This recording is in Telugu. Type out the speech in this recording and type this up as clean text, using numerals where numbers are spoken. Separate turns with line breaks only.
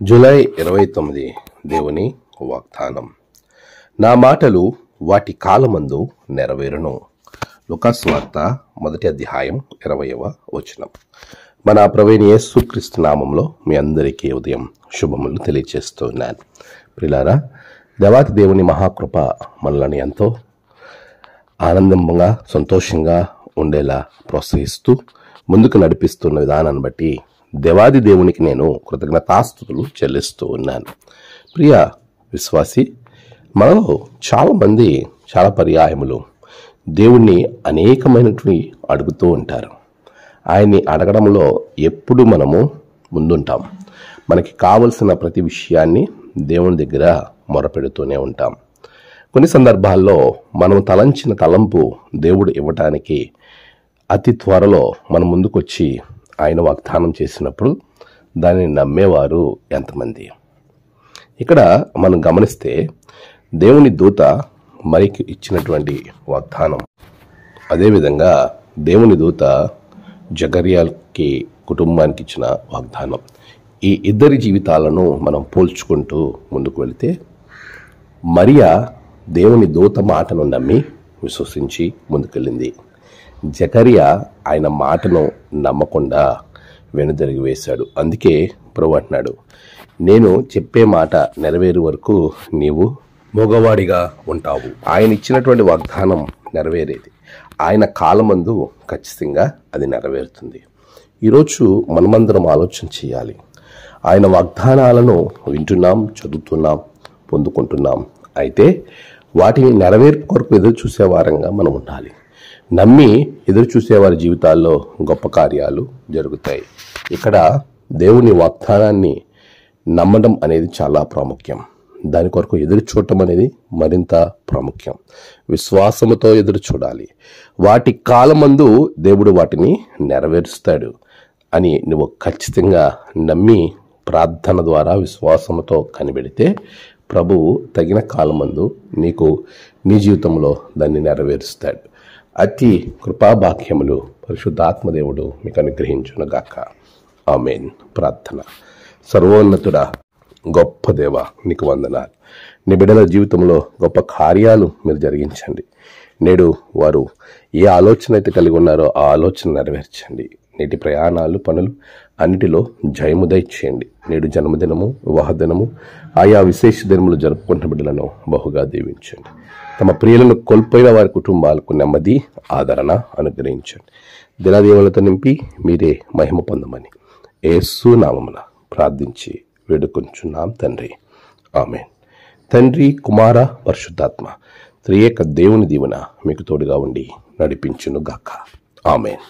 జూలై 29 దేవుని వాగ్దానం. నా మాటలు వాటి కాలమందు నెరవేరును. లూకాసు వార్త 1వ అధ్యాయం 20వ వచనం. మన ప్రభువైన యేసుక్రీస్తు నామంలో మీ అందరికీ ఉదయం శుభములు తెలియజేస్తున్నాను. ప్రియులారా, దేవాతి దేవుని మహాకృప మనల్ని ఎంతో ఆనందంగా సంతోషంగా ఉండేలా ప్రోత్సహిస్తూ ముందుకు నడిపిస్తున్న విధానాన్ని బట్టి దేవాది దేవునికి నేను కృతజ్ఞతాస్తుతులు చెల్లిస్తూ ఉన్నాను. ప్రియ విశ్వాసి, మనలో చాలామంది చాలా పర్యాయములు దేవుణ్ణి అనేకమైనటువంటి అడుగుతూ ఉంటారు. ఆయన్ని అడగడంలో ఎప్పుడు మనము ముందుంటాం. మనకి కావలసిన ప్రతి విషయాన్ని దేవుని దగ్గర మొరపెడుతూనే ఉంటాం. కొన్ని సందర్భాల్లో మనం తలంచిన తలంపు దేవుడు ఇవ్వటానికి అతి త్వరలో మన ముందుకొచ్చి ఆయన వాగ్దానం చేసినప్పుడు దానిని నమ్మేవారు ఎంతమంది? ఇక్కడ మనం గమనిస్తే దేవుని దూత మరికి ఇచ్చినటువంటి వాగ్దానం, అదేవిధంగా దేవుని దూత జకర్యాకి కుటుంబానికి ఇచ్చిన వాగ్దానం, ఈ ఇద్దరి జీవితాలను మనం పోల్చుకుంటూ ముందుకు వెళితే, మరియా దేవుని దూత మాటను నమ్మి విశ్వసించి ముందుకెళ్ళింది. జకర్యా ఆయన మాటను నమ్మకుండా వెనుదిరిగి వేశాడు. అందుకే ప్రభువు అంటున్నాడు, నేను చెప్పే మాట నెరవేరు వరకు నీవు మగవాడిగా ఉంటావు. ఆయన ఇచ్చినటువంటి వాగ్దానం నెరవేరేది. ఆయన కాలమందు ఖచ్చితంగా అది నెరవేరుతుంది. ఈరోజు మనమందరం ఆలోచన చేయాలి. ఆయన వాగ్దానాలను వింటున్నాం, చదువుతున్నాం, పొందుకుంటున్నాం. అయితే వాటిని నెరవేర్పు కొరకు ఎదురు చూసే వారంగా మనం ఉండాలి. నమ్మి ఎదురు చూసేవారి జీవితాల్లో గొప్ప కార్యాలు జరుగుతాయి. ఇక్కడ దేవుని వాగ్దానాన్ని నమ్మడం అనేది చాలా ప్రాముఖ్యం. దాని కొరకు ఎదురు చూడటం అనేది మరింత ప్రాముఖ్యం. విశ్వాసముతో ఎదురు చూడాలి. వాటి కాలమందు దేవుడు వాటిని నెరవేరుస్తాడు అని నువ్వు ఖచ్చితంగా నమ్మి ప్రార్థన ద్వారా విశ్వాసముతో కనిపెడితే ప్రభువు తగిన కాలమందు నీకు నీ జీవితంలో దాన్ని నెరవేరుస్తాడు. అతి కృపాభాగ్యములు పరిశుద్ధాత్మదేవుడు మీకు అనుగ్రహించునుగాక. ఆమేన్. ప్రార్థన. సర్వోన్నతుడా, గొప్ప దేవ, నీకు వందనాలు. నీ బిడ్డల జీవితంలో గొప్ప కార్యాలు మీరు జరిగించండి. నేడు వారు ఏ ఆలోచన అయితే కలిగి ఉన్నారో ఆ ఆలోచన నెరవేర్చండి. నేటి ప్రయాణాలు, పనులు అన్నిటిలో జయము దయచేయండి. నేడు జన్మదినము, వివాహ దినము, ఆయా విశేష దినములు జరుపుకుంటున్న బిడ్డలను బహుగా దీవించండి. తమ ప్రియులను కోల్పోయిన వారి కుటుంబాలకు నెమ్మది, ఆదరణ అనుగ్రహించండి. దినదీవులతో నింపి మీరే మహిమ పొందమని యేసు నామమున ప్రార్థించి వేడుకొంచున్నాం తండ్రి. ఆమేన్. తండ్రి, కుమార, పరిశుద్ధాత్మ త్రియేక దేవుని దీవెన మీకు తోడుగా ఉండి నడిపించును గాక. ఆమేన్.